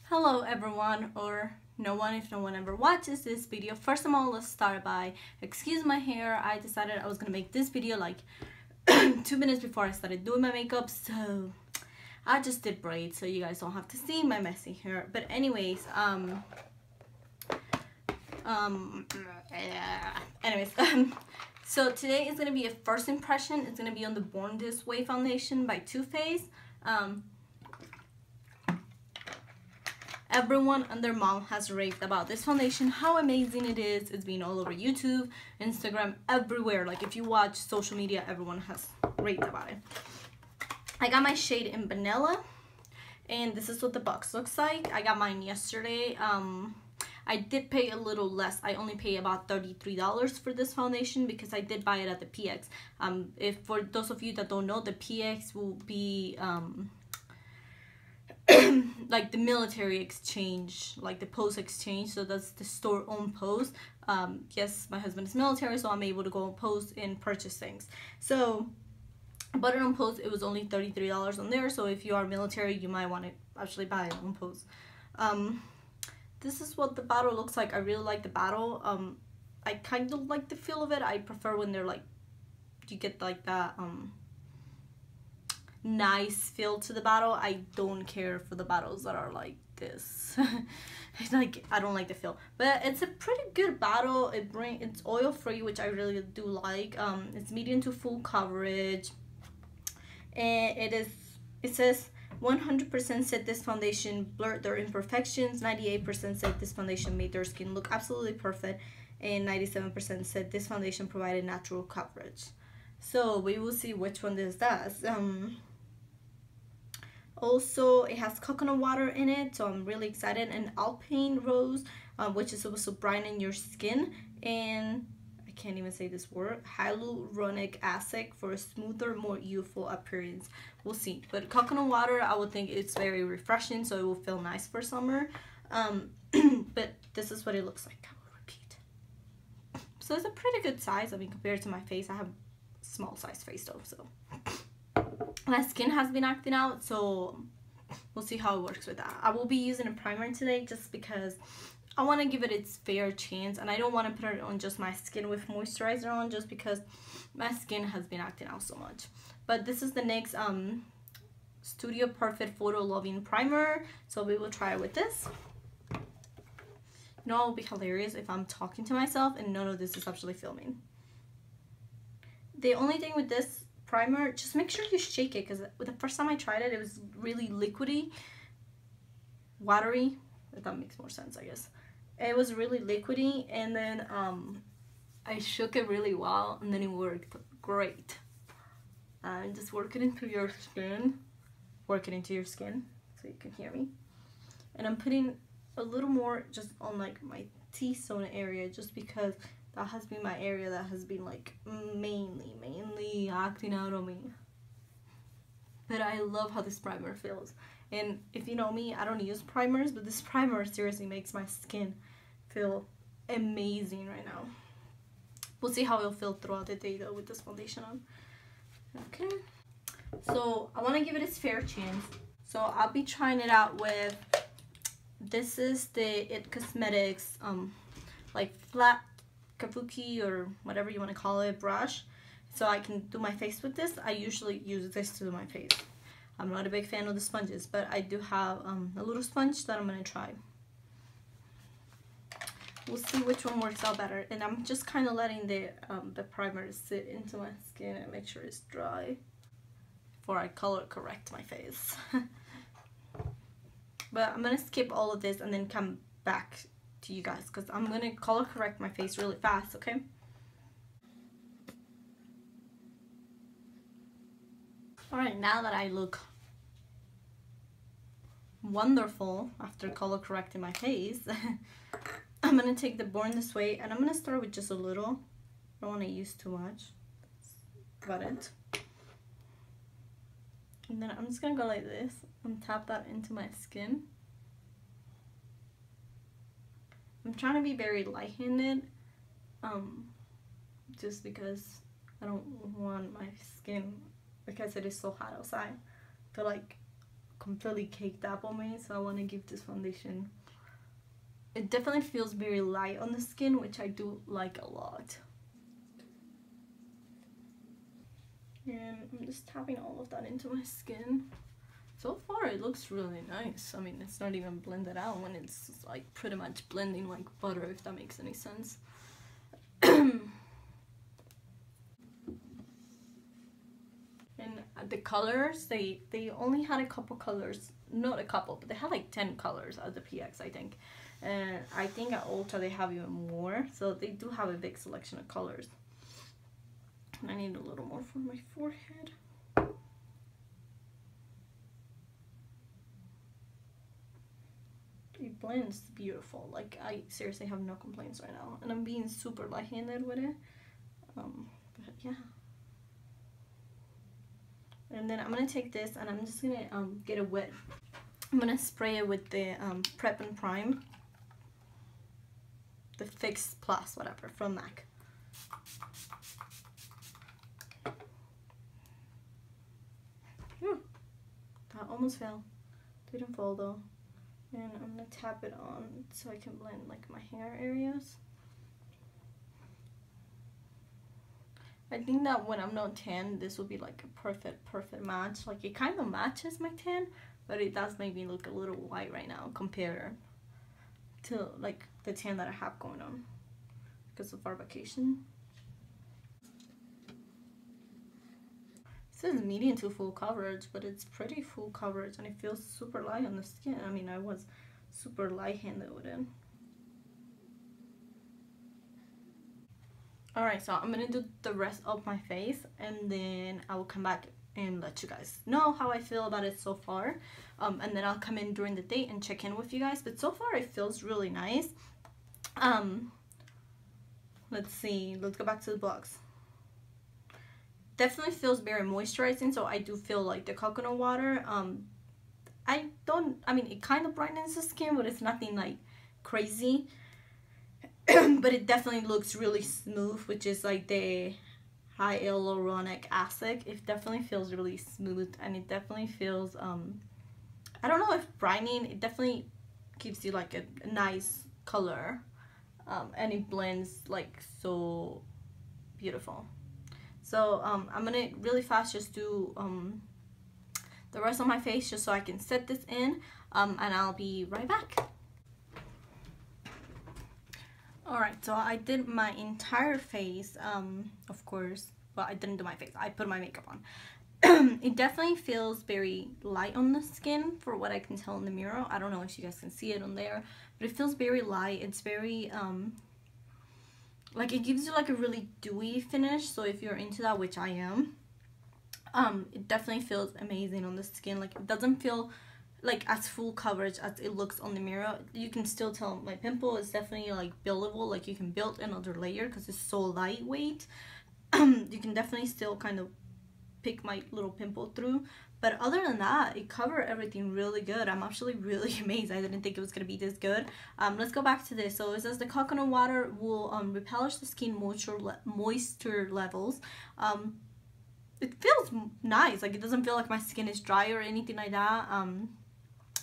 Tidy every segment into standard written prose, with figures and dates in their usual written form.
Hello everyone, or no one if no one ever watches this video. First of all, let's start by excuse my hair. I decided I was gonna make this video like 2 minutes before I started doing my makeup, so I just did braids so you guys don't have to see my messy hair. But anyways, so today is gonna be a first impression. It's gonna be on the Born This Way foundation by Too Faced. Everyone and their mom has raved about this foundation, how amazing it is. It's been all over YouTube, Instagram, everywhere. Like if you watch social media, everyone has raved about it. I got my shade in vanilla, and this is what the box looks like. I got mine yesterday. I did pay a little less. I only paid about $33 for this foundation because I did buy it at the PX. If for those of you that don't know, the PX will be like the military exchange, like the post exchange. So that's the store owned post. Yes, my husband is military, so I'm able to go on post and purchase things. So I bought it on post. It was only $33 on there. So if you are military, you might want to actually buy it on post. This is what the bottle looks like. I really like the bottle. I kind of like the feel of it. I prefer when they're like, you get like that nice feel to the bottle. I don't care for the bottles that are like this. It's like, I don't like the feel, but it's a pretty good bottle. It's oil free, which I really do like. It's medium to full coverage, and it says 100% said this foundation blurred their imperfections, 98% said this foundation made their skin look absolutely perfect, and 97% said this foundation provided natural coverage. So we will see which one this does. Also, it has coconut water in it, so I'm really excited, and alpine rose, which is supposed to brighten your skin, and I can't even say this word, hyaluronic acid for a smoother, more youthful appearance. We'll see. But coconut water, I would think it's very refreshing, so it will feel nice for summer. But this is what it looks like. I will repeat. So it's a pretty good size. I mean, compared to my face, I have a small size face though, so my skin has been acting out, so we'll see how it works with that. I will be using a primer today just because I want to give it its fair chance, and I don't want to put it on just my skin with moisturizer on just because my skin has been acting out so much. But this is the NYX Studio Perfect Photo Loving Primer, so we will try it with this. You know, it will be hilarious if I'm talking to myself and none of this is actually filming. The only thing with this primer, just make sure you shake it, because the first time I tried it, it was really liquidy, watery, if that makes more sense, I guess. It was really liquidy, and then I shook it really well, and then it worked great. And just work it into your skin, so you can hear me. And I'm putting a little more just on like my T-zone area, just because that has been my area that has been like mainly acting out on me. But I love how this primer feels. And if you know me, I don't use primers, but this primer seriously makes my skin feel amazing right now. We'll see how it'll feel throughout the day though with this foundation on. Okay. So I want to give it its fair chance. So I'll be trying it out with, this is the IT Cosmetics like flat kabuki or whatever you want to call it brush, so I can do my face with this. I usually use this to do my face. I'm not a big fan of the sponges, but I do have a little sponge that I'm going to try. We'll see which one works out better, and I'm just kind of letting the primer sit into my skin and make sure it's dry before I color correct my face. But I'm going to skip all of this and then come back to you guys, because I'm gonna color correct my face really fast, okay? Alright, now that I look wonderful after color correcting my face, I'm gonna take the Born This Way, and I'm gonna start with just a little. I don't want to use too much. That's about it. And then I'm just gonna go like this and tap that into my skin. I'm trying to be very light-handed, just because I don't want my skin, because it is so hot outside, to like completely caked up on me, so I want to give this foundation. It definitely feels very light on the skin, which I do like a lot. And I'm just tapping all of that into my skin. So far it looks really nice. I mean, it's not even blended out when it's like pretty much blending like butter, if that makes any sense. And the colors, they only had a couple colors, not a couple, but they had like 10 colors at the PX, I think. And I think at Ulta they have even more, so they do have a big selection of colors. And I need a little more for my forehead. It blends beautiful. Like, I seriously have no complaints right now, and I'm being super light-handed with it. But yeah. And then I'm gonna take this and I'm just gonna get it wet. I'm gonna spray it with the Prep and Prime, the Fix Plus, whatever, from MAC. That almost fell. Didn't fall though. And I'm gonna tap it on so I can blend like my hair areas. I think that when I'm not tan, this will be like a perfect match. Like, it kind of matches my tan, but it does make me look a little white right now compared to like the tan that I have going on because of our vacation. It says medium to full coverage, but it's pretty full coverage and it feels super light on the skin. I mean, I was super light-handed with it. Alright, so I'm gonna do the rest of my face and then I will come back and let you guys know how I feel about it so far. And then I'll come in during the day and check in with you guys. But so far it feels really nice. Let's see, let's go back to the box. Definitely feels very moisturizing, so I do feel like the coconut water, I mean, it kind of brightens the skin, but it's nothing like crazy. But it definitely looks really smooth, which is like the hyaluronic acid. It definitely feels really smooth, and it definitely feels, I don't know if brightening, it definitely gives you like a nice color, and it blends like so beautiful. So I'm gonna really fast just do the rest of my face just so I can set this in, and I'll be right back. Alright, so I did my entire face, of course. Well, I didn't do my face, I put my makeup on. It definitely feels very light on the skin for what I can tell in the mirror. I don't know if you guys can see it on there, but it feels very light. It's very, like, it gives you like a really dewy finish, so if you're into that, which I am, it definitely feels amazing on the skin. Like, it doesn't feel like as full coverage as it looks on the mirror. You can still tell my pimple is definitely like buildable, like you can build another layer because it's so lightweight. You can definitely still kind of pick my little pimple through, but other than that, it covered everything really good. I'm actually really amazed. I didn't think it was gonna be this good. Let's go back to this. So it says the coconut water will replenish the skin moisture levels. It feels nice. Like, it doesn't feel like my skin is dry or anything like that.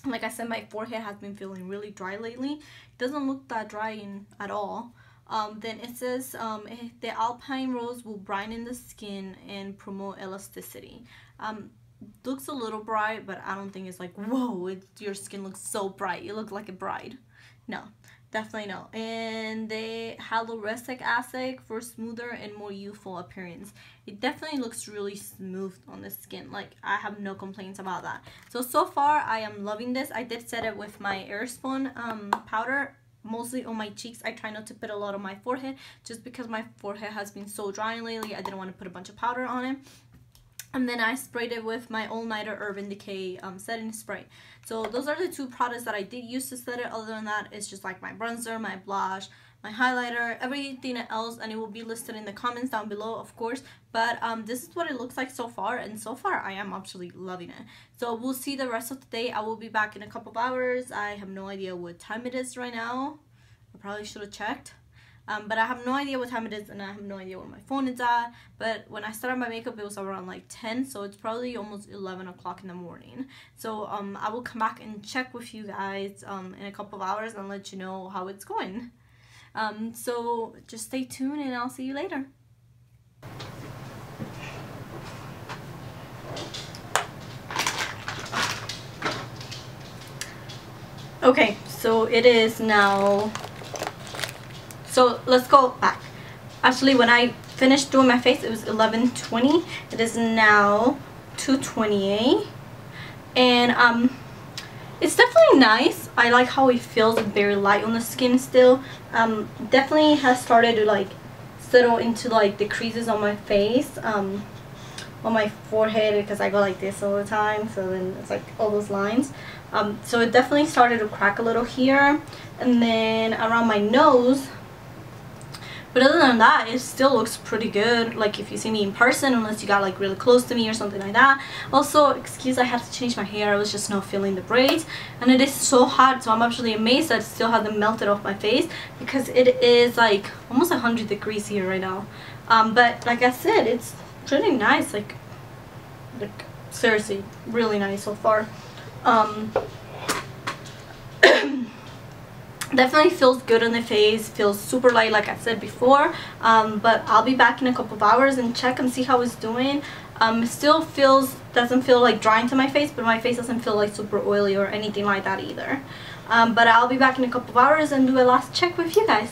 Like I said, my forehead has been feeling really dry lately. It doesn't look that dry at all. Then it says the alpine rose will brighten the skin and promote elasticity. Looks a little bright, but I don't think it's like, whoa, your skin looks so bright. You look like a bride. No, definitely no. And the hyaluronic acid for smoother and more youthful appearance. It definitely looks really smooth on the skin. Like, I have no complaints about that. So far I am loving this. I did set it with my AIRSPUN powder, mostly on my cheeks. I try not to put a lot on my forehead just because my forehead has been so dry lately. I didn't want to put a bunch of powder on it. And then I sprayed it with my All Nighter Urban Decay setting spray. So those are the two products that I did use to set it. Other than that, it's just like my bronzer, my blush, my highlighter, everything else, and it will be listed in the comments down below, of course. But this is what it looks like so far, and so far I am actually loving it. So we'll see the rest of the day. I will be back in a couple of hours. I have no idea what time it is right now. I probably should have checked. But I have no idea what time it is, and I have no idea where my phone is at. But when I started my makeup, it was around like 10, so it's probably almost 11 o'clock in the morning. So I will come back and check with you guys in a couple of hours and let you know how it's going. So just stay tuned, and I'll see you later. Okay, so it is now, so let's go back. Actually, when I finished doing my face, it was 11:20. It is now 2:28, and it's definitely nice. I like how it feels very light on the skin still. Definitely has started to like settle into like the creases on my face, on my forehead, because I go like this all the time, so then it's like all those lines. So it definitely started to crack a little here, and then around my nose. But other than that, it still looks pretty good, like if you see me in person, unless you got like really close to me or something like that. Also, excuse, I had to change my hair. I was just not feeling the braids, and it is so hot, so I'm actually amazed that it still hasn't melted off my face, because it is like almost 100 degrees here right now. But like I said, it's pretty nice, like seriously really nice so far. Definitely feels good on the face, feels super light like I said before. But I'll be back in a couple of hours and check and see how it's doing. It still doesn't feel like drying to my face, but my face doesn't feel like super oily or anything like that either. But I'll be back in a couple of hours and do a last check with you guys.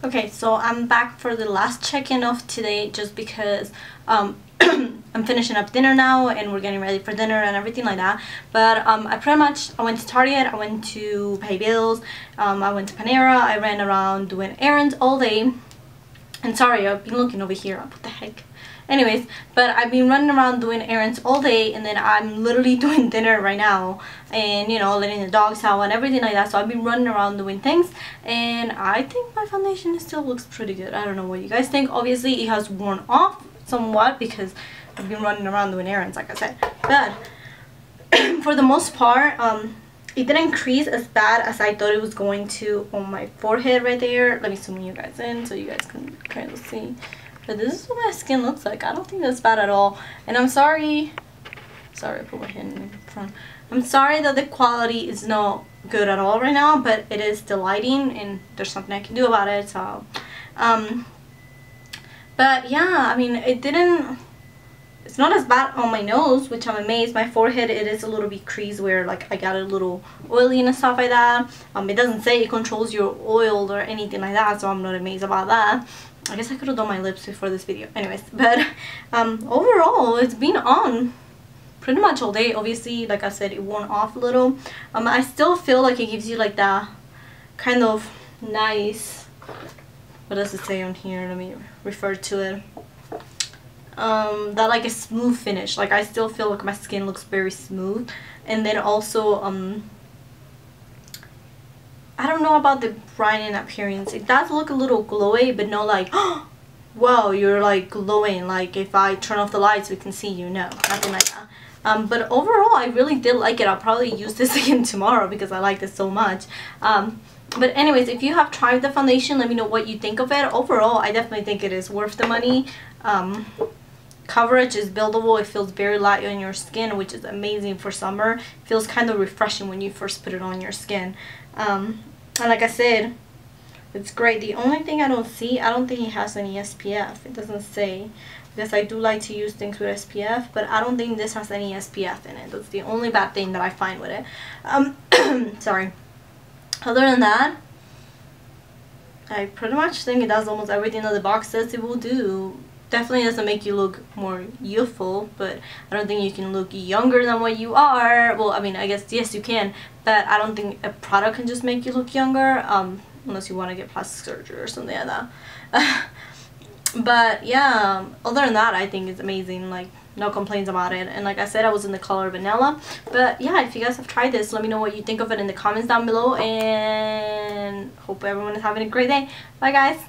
Okay, so I'm back for the last check-in of today, just because I'm finishing up dinner now and we're getting ready for dinner and everything like that. But I went to Target, I went to pay bills, I went to Panera, I ran around doing errands all day. And sorry, I've been looking over here, what the heck. Anyways, but I've been running around doing errands all day, and then I'm literally doing dinner right now, and you know, letting the dogs out and everything like that. So I've been running around doing things, and I think my foundation still looks pretty good. I don't know what you guys think. Obviously it has worn off somewhat because I've been running around doing errands like I said, but for the most part it didn't crease as bad as I thought it was going to on my forehead right there. Let me zoom you guys in so you guys can kind of see. But this is what my skin looks like. I don't think that's bad at all. And I'm sorry, I put my hand in front. I'm sorry that the quality is not good at all right now, but it is the lighting and there's something I can do about it. So but yeah, I mean, it's not as bad on my nose, which I'm amazed. My forehead, it is a little bit creased where like I got a little oily and stuff like that. It doesn't say it controls your oil or anything like that, so I'm not amazed about that. I guess I could have done my lips before this video. Anyways, but overall, it's been on pretty much all day. Obviously, like I said, it worn off a little. I still feel like it gives you like that kind of nice, what does it say on here? Let me refer to it. That like a smooth finish. Like I still feel like my skin looks very smooth. And then also I don't know about the brightening appearance. It does look a little glowy, but not like, oh, wow, you're like glowing. Like if I turn off the lights, we can see you. No, nothing like that. But overall, I really did like it. I'll probably use this again tomorrow because I like this so much. But anyways, if you have tried the foundation, let me know what you think of it. Overall, I definitely think it is worth the money. Coverage is buildable. It feels very light on your skin, which is amazing for summer. It feels kind of refreshing when you first put it on your skin. And like I said, it's great. The only thing I don't think it has any SPF. It doesn't say, because I do like to use things with SPF, but I don't think this has any SPF in it. That's the only bad thing that I find with it. Sorry. Other than that, I pretty much think it does almost everything that the box says it will do. Definitely doesn't make you look more youthful, but I don't think you can look younger than what you are. Well, I mean, I guess yes you can, but I don't think a product can just make you look younger, unless you want to get plastic surgery or something like that. But yeah, other than that, I think it's amazing. Like, no complaints about it. And like I said, I was in the color vanilla. But yeah, if you guys have tried this, let me know what you think of it in the comments down below, and hope everyone is having a great day. Bye guys.